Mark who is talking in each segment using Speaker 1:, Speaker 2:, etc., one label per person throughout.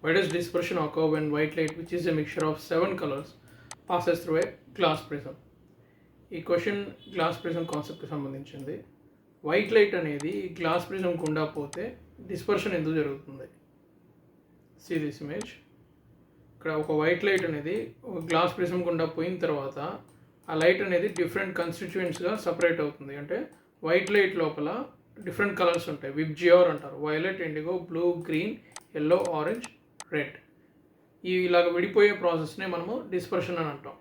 Speaker 1: Why does dispersion occur when white light, which is a mixture of 7 colors, passes through a glass prism? ఈ question glass prism కాన్సెప్ట్కి సంబంధించింది. White light అనేది glass prism గుండా పోతే dispersion ఎందుకు జరుగుతుంది? See this image. ఇక్కడ ఒక వైట్ లైట్ అనేది ఒక గ్లాస్ ప్రిజం గుండా పోయిన తర్వాత ఆ లైట్ అనేది డిఫరెంట్ కన్స్టిట్యూయెంట్స్గా సపరేట్ అవుతుంది. అంటే వైట్ లైట్ లోపల డిఫరెంట్ కలర్స్ ఉంటాయి, విబ్జియోర్ అంటారు. Violet, IndiGo, blue, green, yellow, orange, red. ఇలాగ విడిపోయే ప్రాసెస్నే మనము డిస్పర్షన్ అని అంటాం.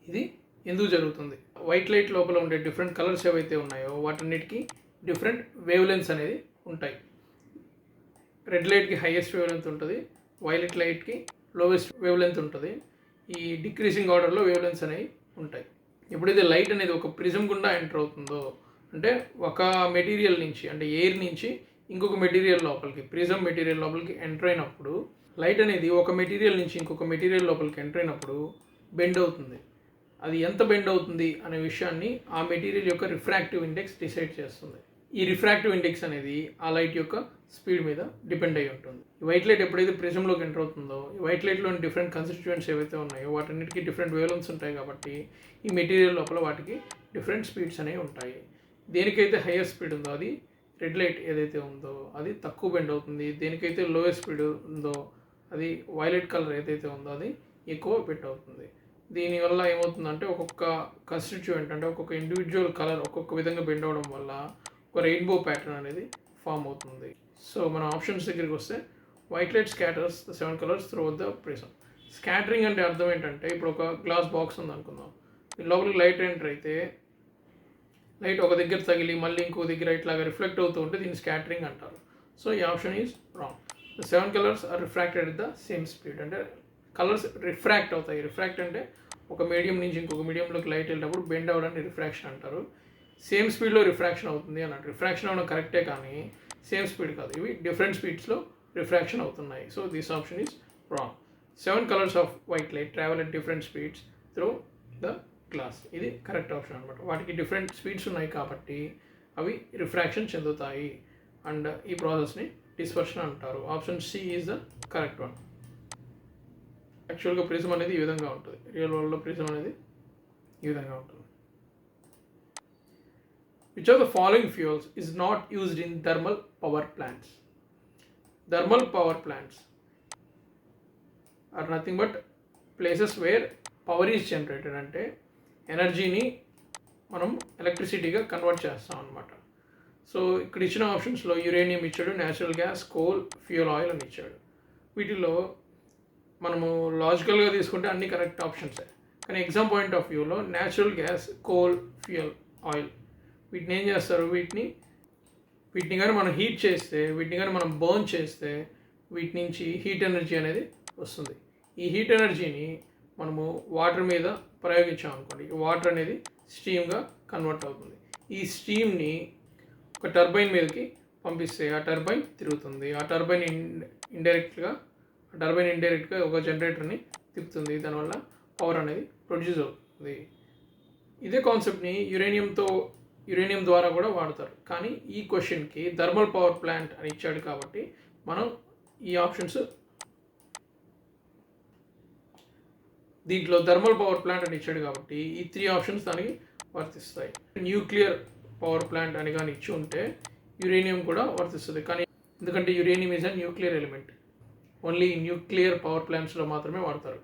Speaker 1: ఇది ఎందుకు జరుగుతుంది? వైట్ లైట్ లోపల ఉండే డిఫరెంట్ కలర్స్ ఏవైతే ఉన్నాయో వాటన్నిటికీ డిఫరెంట్ వేవ్ లెంత్స్ అనేది ఉంటాయి. రెడ్ లైట్కి హైయెస్ట్ వేవ్ లెంత్ ఉంటుంది, వైలెట్ లైట్కి లోవెస్ట్ వేవ్ లెంత్ ఉంటుంది. ఈ డిక్రీసింగ్ ఆర్డర్లో వేవ్ లెంత్స్ అనేవి ఉంటాయి. ఎప్పుడైతే లైట్ అనేది ఒక ప్రిజం గుండా ఎంటర్ అవుతుందో, అంటే ఒక మెటీరియల్ నుంచి, అంటే ఎయిర్ నుంచి ఇంకొక మెటీరియల్ లోపలికి, ప్రిజం మెటీరియల్ లోపలికి ఎంటర్ అయినప్పుడు లైట్ అనేది ఒక మెటీరియల్ నుంచి ఇంకొక మెటీరియల్ లోపలికి ఎంటర్ అయినప్పుడు బెండ్ అవుతుంది. అది ఎంత బెండ్ అవుతుంది అనే విషయాన్ని ఆ మెటీరియల్ యొక్క రిఫ్రాక్టివ్ ఇండెక్స్ డిసైడ్ చేస్తుంది. ఈ రిఫ్రాక్టివ్ ఇండెక్స్ అనేది ఆ లైట్ యొక్క స్పీడ్ మీద డిపెండ్ అయి ఉంటుంది. ఈ వైట్ లైట్ ఎప్పుడైతే ప్రిజంలోకి ఎంటర్ అవుతుందో, ఈ వైట్ లైట్లోని డిఫరెంట్ కన్స్టిట్యూయెంట్స్ ఏవైతే ఉన్నాయో వాటన్నిటికీ డిఫరెంట్ వేవ్లెంత్స్ ఉంటాయి. కాబట్టి ఈ మెటీరియల్ లోపల వాటికి డిఫరెంట్ స్పీడ్స్ అనేవి ఉంటాయి. దేనికైతే హైయెస్ట్ స్పీడ్ ఉందో అది రెడ్ లైట్ ఏదైతే ఉందో అది తక్కువ బెండ్ అవుతుంది. దేనికైతే లోయెస్ట్ స్పీడ్ ఉందో అది వైలెట్ కలర్ ఏదైతే ఉందో అది ఎక్కువ బెండ్ అవుతుంది. దీనివల్ల ఏమవుతుందంటే ఒక్కొక్క కన్స్టిట్యూయెంట్, అంటే ఒక్కొక్క ఇండివిజువల్ కలర్ ఒక్కొక్క విధంగా బెండ్ అవడం వల్ల ఒక రెయిన్బో ప్యాటర్న్ అనేది ఫామ్ అవుతుంది. సో మన ఆప్షన్స్ దగ్గరికి వస్తే white light scatters the 7 colours through the prism. Scattering అంటే అర్థం ఏంటంటే, ఇప్పుడు ఒక గ్లాస్ బాక్స్ ఉంది అనుకుందాం, లోపలికి లైట్ ఎంటర్ అయితే లైట్ ఒక దగ్గర తగిలి మళ్ళీ ఇంకో దగ్గర ఇట్లాగా రిఫ్లెక్ట్ అవుతూ ఉంటే దీన్ని స్కాటరింగ్ అంటారు. సో ఈ option is wrong. The 7 colours are refracted at the same speed. అంటే కలర్స్ రిఫ్రాక్ట్ అవుతాయి. రిఫ్రాక్ట్ అంటే ఒక మీడియం నుంచి ఇంకొక మీడియంలోకి లైట్ వెళ్ళినప్పుడు బెండ్ అవ్వడాన్ని రిఫ్రాక్షన్ అంటారు. సేమ్ స్పీడ్లో రిఫ్రాక్షన్ అవుతుంది అన్నట్టు. రిఫ్రాక్షన్ అవ్వడం కరెక్టే, కానీ సేమ్ స్పీడ్ కాదు, ఇవి డిఫరెంట్ స్పీడ్స్లో రిఫ్రాక్షన్ అవుతున్నాయి. So this option is wrong. 7 colours off white light travel at different speeds through the glass. ఇది కరెక్ట్ ఆప్షన్ అనమాట. వాటికి డిఫరెంట్ స్పీడ్స్ ఉన్నాయి కాబట్టి అవి రిఫ్రాక్షన్ చెందుతాయి అండ్ ఈ ప్రాసెస్ని డిస్పర్షన్ అంటారు. Option C is the correct one. యాక్చువల్గా ప్రిజం అనేది ఈ విధంగా ఉంటుంది. రియల్ వరల్డ్లో ప్రిజం అనేది ఈ విధంగా ఉంటుంది. Which of the following fuels is not used in thermal power plants? Thermal power plants are nothing but places where power is generated. అంటే ఎనర్జీని మనం ఎలక్ట్రిసిటీగా కన్వర్ట్ చేస్తాం అనమాట. సో ఇక్కడ ఇచ్చిన ఆప్షన్స్లో యురేనియం ఇచ్చాడు, natural gas, coal, fuel oil అని ఇచ్చాడు. వీటిలో మనము లాజికల్గా తీసుకుంటే అన్ని కరెక్ట్ ఆప్షన్సే, కానీ ఎగ్జామ్ పాయింట్ ఆఫ్ వ్యూలో natural gas, coal, fuel oil వీటిని ఏం చేస్తారు, వీటిని కానీ మనం హీట్ చేస్తే, వీటిని కానీ మనం బర్న్ చేస్తే వీటి నుంచి హీట్ ఎనర్జీ అనేది వస్తుంది. ఈ హీట్ ఎనర్జీని మనము వాటర్ మీద ప్రయోగించాం అనుకోండి, ఈ వాటర్ అనేది స్టీమ్గా కన్వర్ట్ అవుతుంది. ఈ స్టీమ్ని ఒక టర్బైన్ మీదకి పంపిస్తే ఆ టర్బైన్ తిరుగుతుంది. ఆ టర్బైన్ ఇండైరెక్ట్గా ఒక జనరేటర్ని తిప్పుతుంది. దానివల్ల పవర్ అనేది ప్రొడ్యూస్ అవుతుంది. ఇదే కాన్సెప్ట్ని యురేనియం ద్వారా కూడా వాడతారు. కానీ ఈ క్వశ్చన్కి థర్మల్ పవర్ ప్లాంట్ అని ఇచ్చాడు కాబట్టి మనం ఈ ఆప్షన్స్, దీంట్లో థర్మల్ పవర్ ప్లాంట్ అని ఇచ్చాడు కాబట్టి ఈ 3 ఆప్షన్స్ దానికి వర్తిస్తాయి. న్యూక్లియర్ పవర్ ప్లాంట్ అని కానీ ఇచ్చి ఉంటే యురేనియం కూడా వర్తిస్తుంది. కానీ ఎందుకంటే uranium is a nuclear element, only nuclear power ప్లాంట్స్లో మాత్రమే వాడతారు.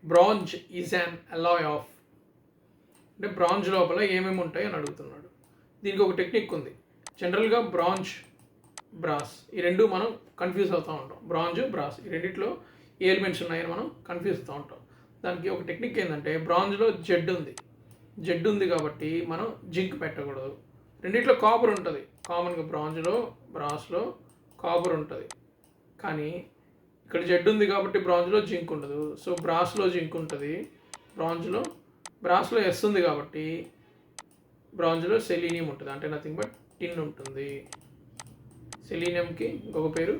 Speaker 1: Bronze is an alloy of, అంటే బ్రాంజ్ లోపల ఏమేమి ఉంటాయి అని అడుగుతున్నాడు. దీనికి ఒక టెక్నిక్ ఉంది. జనరల్గా బ్రాంజ్, బ్రాస్ ఈ రెండు మనం కన్ఫ్యూజ్ అవుతూ ఉంటాం. బ్రాంజ్, బ్రాస్ ఈ రెండిట్లో ఏ ఎలిమెంట్స్ ఉన్నాయని మనం కన్ఫ్యూజ్ అవుతూ ఉంటాం. దానికి ఒక టెక్నిక్ ఏంటంటే, బ్రాంజ్లో జెడ్ ఉంది కాబట్టి మనం జింక్ పెట్టకూడదు. రెండిట్లో కాపర్ ఉంటుంది కామన్గా, బ్రాంజ్లో, బ్రాస్లో కాపర్ ఉంటుంది. కానీ ఇక్కడ జెడ్ ఉంది కాబట్టి బ్రాంజ్లో జింక్ ఉండదు. సో బ్రాస్లో జింక్ ఉంటుంది, బ్రాస్లో ఎస్ ఉంది కాబట్టి బ్రాంజ్లో సెలీనియం ఉంటుంది, అంటే నథింగ్ బట్ టిన్ ఉంటుంది. సెలీనియంకి ఇంకొక పేరు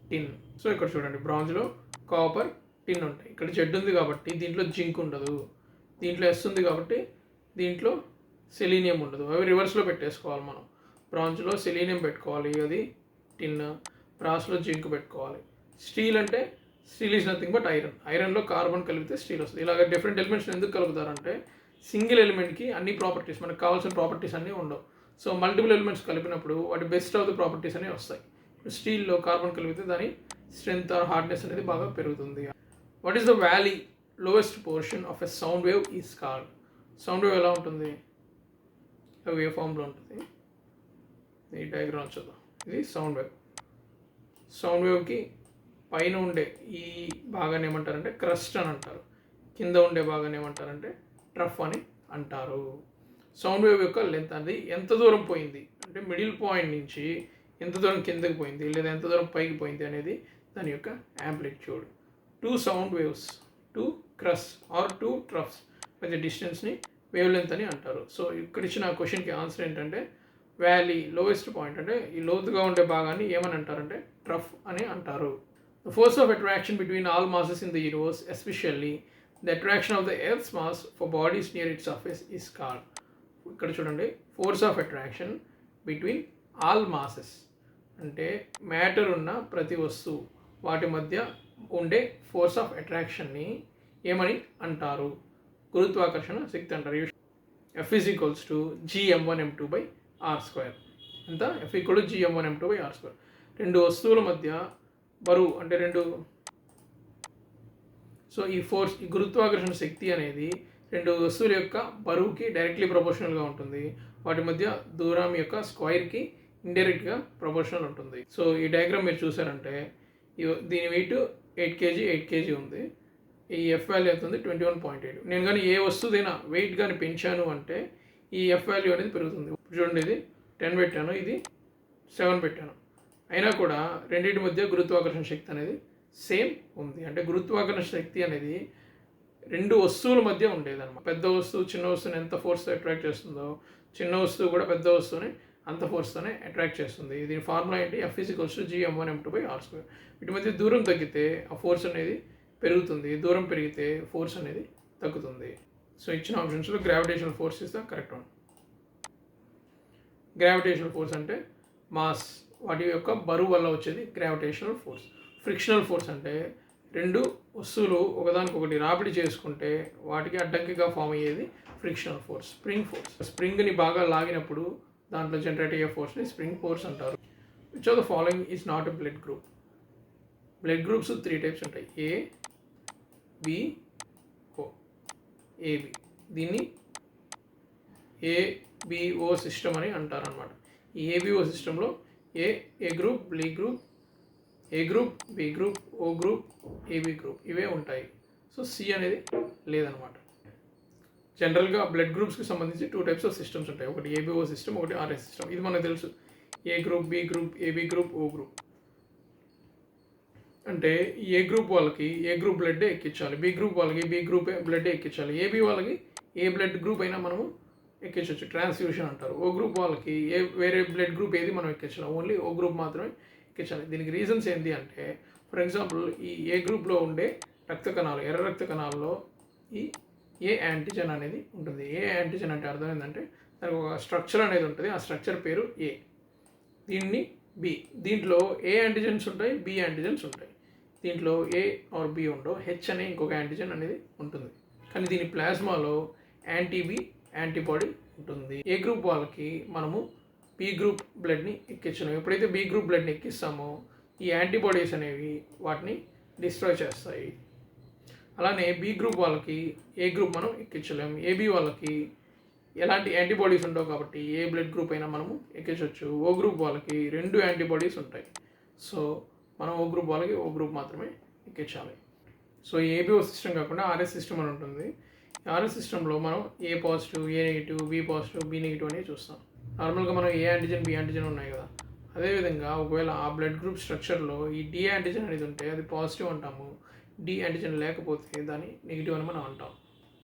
Speaker 1: టిన్. సో ఇక్కడ చూడండి, బ్రాంజ్లో కాపర్, టిన్ ఉంటాయి. ఇక్కడ జెడ్ ఉంది కాబట్టి దీంట్లో జింక్ ఉండదు, దీంట్లో ఎస్ ఉంది కాబట్టి దీంట్లో సెలీనియం ఉండదు. అవి రివర్స్లో పెట్టేసుకోవాలి మనం. బ్రాంజ్లో సెలీనియం పెట్టుకోవాలి, అది టిన్. బ్రాస్లో జింక్ పెట్టుకోవాలి. స్టీల్ అంటే steel is nothing but iron. ఐరన్లో కార్బన్ కలిపితే స్టీల్ వస్తుంది. ఇలాగ డిఫరెంట్ ఎలిమెంట్స్ ఎందుకు కలుపుతారంటే సింగిల్ ఎలిమెంట్కి అన్ని ప్రాపర్టీస్ మనకు కావాల్సిన ప్రాపర్టీస్ అన్నీ ఉండవు. సో మల్టిపుల్ ఎలిమెంట్స్ కలిపినప్పుడు వాటి బెస్ట్ ఆఫ్ ద ప్రాపర్టీస్ అనేవి వస్తాయి. స్టీల్లో కార్బన్ కలిపితే దాని స్ట్రెంగ్త్ ఆర్ హార్డ్నెస్ అనేది బాగా పెరుగుతుంది. What is the valley lowest portion of a sound wave is called? Sound wave ఎలా ఉంటుంది? వేవ్ ఫామ్లో ఉంటుంది. ఈ డయాగ్రామ్ చూద్దాం. ఇది సౌండ్ వేవ్. సౌండ్ వేవ్కి పైన ఉండే ఈ భాగాన్ని ఏమంటారంటే క్రస్ట్ అని అంటారు. కింద ఉండే భాగాన్ని ఏమంటారంటే ట్రఫ్ అని అంటారు. సౌండ్ వేవ్ యొక్క లెంత్ అది ఎంత దూరం పోయింది అంటే మిడిల్ పాయింట్ నుంచి ఎంత దూరం కిందకి పోయింది లేదా ఎంత దూరం పైకి పోయింది అనేది దాని యొక్క amplitude. 2 sound waves, 2 crests or 2 troughs మధ్య డిస్టెన్స్ని వేవ్ లెంత్ అని అంటారు. సో ఇక్కడ ఇచ్చిన క్వశ్చన్కి ఆన్సర్ ఏంటంటే వ్యాలీ లోయెస్ట్ పాయింట్ అంటే ఈ లోతుగా ఉండే భాగాన్ని ఏమని అంటారంటే ట్రఫ్ అని అంటారు. The force of attraction between all masses in the universe especially the attraction of the earth's mass for bodies near its surface is called. ఇక్కడ చూడండి, force of attraction between all masses అంటే matter ఉన్న ప్రతి వస్తువు వాటి మధ్య ఉండే force of అట్రాక్షన్ని ఏమని అంటారు? గురుత్వాకర్షణ శక్తి అంటారు. F is equals to gm1m2/r². ఎంత? F equal to gm1m2/r². రెండు వస్తువుల మధ్య బరువు అంటే సో ఈ ఫోర్స్, ఈ గురుత్వాకర్షణ శక్తి అనేది రెండు వస్తువుల యొక్క బరువుకి డైరెక్ట్లీ ప్రపోర్షనల్గా ఉంటుంది. వాటి మధ్య దూరం యొక్క స్క్వైర్కి ఇండైరెక్ట్గా ప్రపోర్షనల్ ఉంటుంది. సో ఈ డయాగ్రామ్ మీరు చూసారంటే దీని వెయిట్ 8 kg 8 kg ఉంది. ఈ ఎఫ్ వాల్యూ ఎంత ఉంది? 21.8. నేను కానీ ఏ వస్తువుదైనా వెయిట్ కానీ పెంచాను అంటే ఈ ఎఫ్ వాల్యూ అనేది పెరుగుతుంది. చూడండి, ఇది 10 పెట్టాను, ఇది 7 పెట్టాను, అయినా కూడా రెండింటి మధ్య గురుత్వాకర్షణ శక్తి అనేది సేమ్ ఉంది. అంటే గురుత్వాకర్షణ శక్తి అనేది రెండు వస్తువుల మధ్య ఉండేదన్నమాట. పెద్ద వస్తువు చిన్న వస్తువుని ఎంత ఫోర్స్తో అట్రాక్ట్ చేస్తుందో చిన్న వస్తువు కూడా పెద్ద వస్తువుని అంత ఫోర్స్తోనే అట్రాక్ట్ చేస్తుంది. దీని ఫార్ములా ఏంటి? F is equals to gm1m2/r². వీటి మధ్య దూరం తగ్గితే ఆ ఫోర్స్ అనేది పెరుగుతుంది, దూరం పెరిగితే ఫోర్స్ అనేది తగ్గుతుంది. సో ఇచ్చిన ఆప్షన్స్లో gravitational force is the correct one. Gravitational force అంటే మాస్, వాటి యొక్క బరువు వల్ల వచ్చేది గ్రావిటేషనల్ ఫోర్స్. ఫ్రిక్షనల్ ఫోర్స్ అంటే రెండు వస్తువులు ఒకదానికొకటి రాపిడి చేసుకుంటే వాటికి అడ్డంకిగా ఫామ్ అయ్యేది ఫ్రిక్షనల్ ఫోర్స్. స్ప్రింగ్ ఫోర్స్, స్ప్రింగ్ని బాగా లాగినప్పుడు దాంట్లో జనరేట్ అయ్యే ఫోర్స్ని స్ప్రింగ్ ఫోర్స్ అంటారు. Which of the following is not a blood group? Blood groups 3 types ఉంటాయి. ఏ, బి, ఓ. ఏబి, దీన్ని ఏబిఓ సిస్టమ్ అని అంటారు అనమాట. ఈ ఏబిఓ సిస్టంలో ఏ గ్రూప్, బి గ్రూప్, ఏ group, B group, O group, AB group ఇవే ఉంటాయి. సో సి అనేది లేదనమాట. జనరల్గా బ్లడ్ గ్రూప్స్కి సంబంధించి 2 టైప్స్ ఆఫ్ సిస్టమ్స్ ఉంటాయి. ఒకటి ఏబిఓ సిస్టమ్, ఒకటి ఆర్ఎస్ సిస్టమ్. ఇది మనకు తెలుసు. A group, B group, AB group, O group. అంటే ఏ గ్రూప్ వాళ్ళకి ఏ గ్రూప్ బ్లడ్ ఎక్కించాలి, బి గ్రూప్ వాళ్ళకి బి గ్రూప్ బ్లడ్ ఎక్కించాలి, ఏబి వాళ్ళకి ఏ బ్లడ్ గ్రూప్ అయినా మనము ఎక్కించవచ్చు, ట్రాన్స్ఫ్యూషన్ అంటారు. ఓ గ్రూప్ వాళ్ళకి వేరే బ్లడ్ గ్రూప్ ఏది మనం ఎక్కించాలి, ఓన్లీ ఓ గ్రూప్ మాత్రమే ఎక్కించాలి. దీనికి రీజన్స్ ఏంటి అంటే, ఫర్ ఎగ్జాంపుల్ ఈ ఏ గ్రూప్లో ఉండే రక్త కణాలు, ఎర్ర రక్త కణాల్లో ఈ ఏ యాంటీజెన్ అనేది ఉంటుంది. ఏ యాంటీజెన్ అంటే అర్థం ఏంటంటే దానికి ఒక స్ట్రక్చర్ అనేది ఉంటుంది. ఆ స్ట్రక్చర్ పేరు ఏ. దీన్ని బి. దీంట్లో ఏ యాంటీజెన్స్ ఉంటాయి, బి యాంటీజెన్స్ ఉంటాయి. దీంట్లో ఏ ఆర్ బి ఉండవు, హెచ్ అనే ఇంకొక యాంటీజెన్ అనేది ఉంటుంది. కానీ దీని ప్లాస్మాలో యాంటీబీ యాంటీబాడీ ఉంటుంది. ఏ గ్రూప్ వాళ్ళకి మనము బి గ్రూప్ బ్లడ్ని ఎక్కించలేము. ఎప్పుడైతే బి గ్రూప్ బ్లడ్ని ఎక్కిస్తామో ఈ యాంటీబాడీస్ అనేవి వాటిని డిస్ట్రాయ్ చేస్తాయి. అలానే బి గ్రూప్ వాళ్ళకి ఏ గ్రూప్ మనం ఎక్కించలేము. ఏబి వాళ్ళకి ఎలాంటి యాంటీబాడీస్ ఉండవు కాబట్టి ఏ బ్లడ్ గ్రూప్ అయినా మనము ఎక్కించవచ్చు. ఓ గ్రూప్ వాళ్ళకి 2 యాంటీబాడీస్ ఉంటాయి. సో మనం ఓ గ్రూప్ వాళ్ళకి ఓ గ్రూప్ మాత్రమే ఎక్కించాలి. సో ఏబిఓ సిస్టమ్ కాకుండా ఆర్ఎస్ సిస్టమ్ అని ఉంటుంది. ఆర్ఎస్ సిస్టంలో మనం A positive, A negative, B positive, B negative అనేది చూస్తాం. నార్మల్గా మనం ఏ యాంటీజెన్, బి యాంటీజెన్ ఉన్నాయి కదా, అదేవిధంగా ఒకవేళ ఆ బ్లడ్ గ్రూప్ స్ట్రక్చర్లో ఈ డి యాంటీజెన్ అనేది ఉంటే అది పాజిటివ్ అంటాము, డి యాంటీజెన్ లేకపోతే దాన్ని నెగిటివ్ అని మనం అంటాం.